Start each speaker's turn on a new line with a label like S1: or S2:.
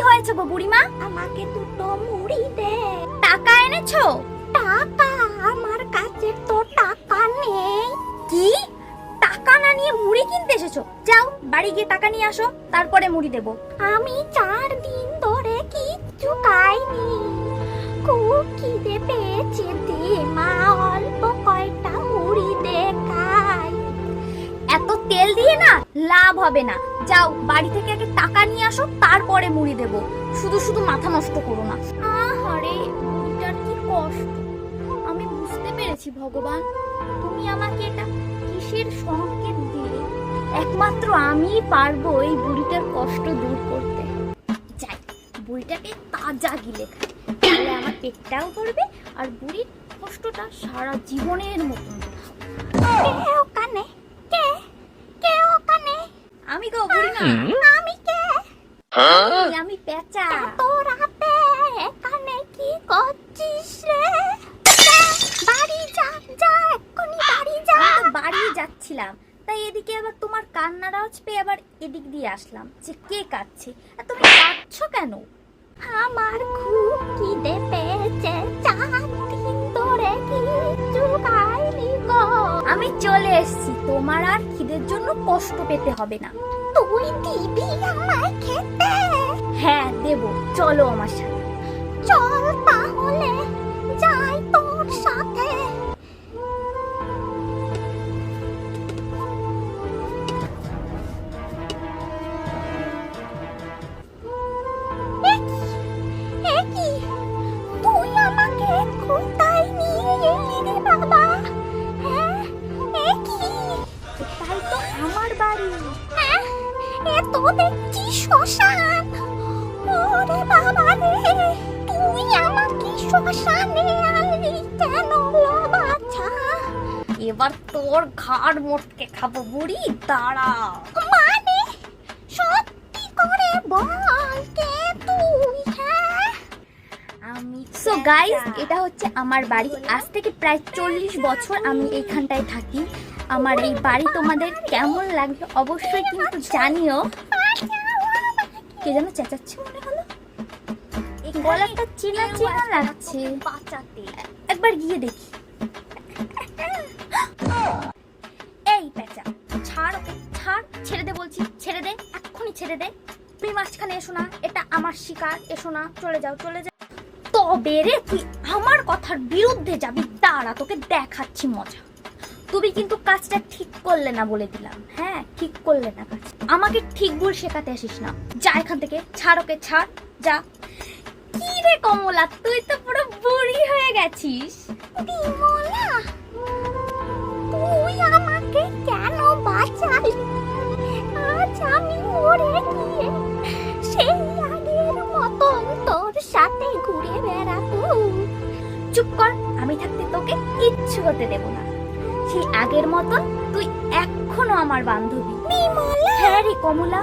S1: হয়েছে গো বুড়িমা?
S2: আমাকে দুটো মুড়ি দে।
S1: টাকা এনেছো?
S2: টাকা? আমার কাছে তো টাকা নেই।
S1: কি? টাকা না নিয়ে মুড়ি কিনতে এসেছো? যাও বাড়ি গিয়ে টাকা নিয়ে আসো, তারপরে মুড়ি দেবো।
S2: আমি 4 দিন ধরে কিচ্ছু খাইনি, খুব খিদে পেয়েছে। দে মা, অল্প কয়টা মুড়ি দে খাই।
S1: এত তেল দিয়ে না লাভ হবে না, যাও বাড়ি থেকে আগে টাকা নিয়ে আসো, তারপরে মুড়ি দেবো। শুধু শুধু মাথা নষ্ট করো না। আহারে, মুড়িটার কি কষ্ট। আমি বুঝতে পেরেছি ভগবান, তুমি আমাকে এটা কিসের সংকেত দিলে। একমাত্র আমিই পারবো এই বুড়িটার কষ্ট দূর করতে। যাই, বুড়িটাকে তাজা গিলে খাই, তাহলে আমার পেটটাও ভরবে আর বুড়ির কষ্টটা সারা জীবনের মতন
S2: কে ওখানে? কে কে ওখানে?
S1: আমি গো বুড়িমা।
S2: আমি কে?
S1: আমি পেঁচা।
S2: এত রাতে এখানে কি করছিস রে? বাড়ি যা, যা এক্ষুনি বাড়ি যা।
S1: আমি তো বাড়ি যাচ্ছিলাম, তাই এদিকে আবার তোমার কান্নার আওয়াজ পেয়ে আবার এদিক দিয়ে আসলাম যে কে কাঁদছে। আর তুমি কাঁদছো কেন?
S2: আমার খুব খিদে পেয়েছে, 4 দিন ধরে কিচ্ছু খাইনি গো।
S1: আমি চলে এসেছি, তোমার আর খিদের জন্য কষ্ট পেতে হবে না।
S2: তুই দিবি আমায় খেতে?
S1: হ্যাঁ দেব, চলো আমার সাথে।
S2: চল তাহলে যাই তোর সাথে। একি, তুই আমাকে কোথায় নিয়ে এলি রে বাবা? হ্যাঁ, একি?
S1: তাই তো আমার বাড়ি।
S2: হ্যাঁ, এ তো দেখছি শ্মশান। ওরে বাবা রে, তুই আমাকে শ্মশানে আনলি কেন লো বাছা?
S1: এবার তোর ঘাড় মোটকে খাবো বুড়ি, দাঁড়া।
S2: মানে সত্যি করে বল, কে তুই? হ্যাঁ,
S1: আমি সো গাইস, এটা হচ্ছে আমার বাড়ি। আজ থেকে প্রায় 40 বছর আমি এইখানটায় থাকি। আমার এই বাড়ি তোমাদের কেমন লাগবে অবশ্যই কিন্তু জানিও। কে যেন চেঁচাচ্ছে মনে হলো, এই গলাটা চেনা চেনা লাগছে। বাঁচাতে একবার গিয়ে দেখি। এই পেঁচা, ছাড় ওকে, ছাড়, ছেড়ে দে বলছি, ছেড়ে দে, এক্ষুনি ছেড়ে দে। তুমি মাঝখানে এসো না, এটা আমার শিকার, এসো না, চলে যাও চলে যাও। তবে রে, তুই আমার কথার বিরুদ্ধে যাবি, দাঁড়া তোকে দেখাচ্ছি মজা। তুমি কিন্তু কাজটা ঠিক করলে না বলে দিলাম। হ্যাঁ, ঠিক করলে না কাজ। আমাকে ঠিক ভুল শেখাতে আসিস না, যা এখান থেকে, ছাড় ওকে, ছাড়, যা। কি রে কমলা, তুই তো পুরো বুড়ি হয়ে গেছিস।
S2: বিমলা, তুই আমাকে কেন বাঁচালি? আজ আমি মরে গিয়ে সেই আগের মতন তোর সাথে ঘুরে বেড়াবো।
S1: চুপ কর, আমি থাকতে তোকে কিচ্ছু হতে দেব না। সেই আগের মতন তুই এখনো আমার বান্ধবী।
S2: বিমলা,
S1: হ্যাঁ রে কমলা,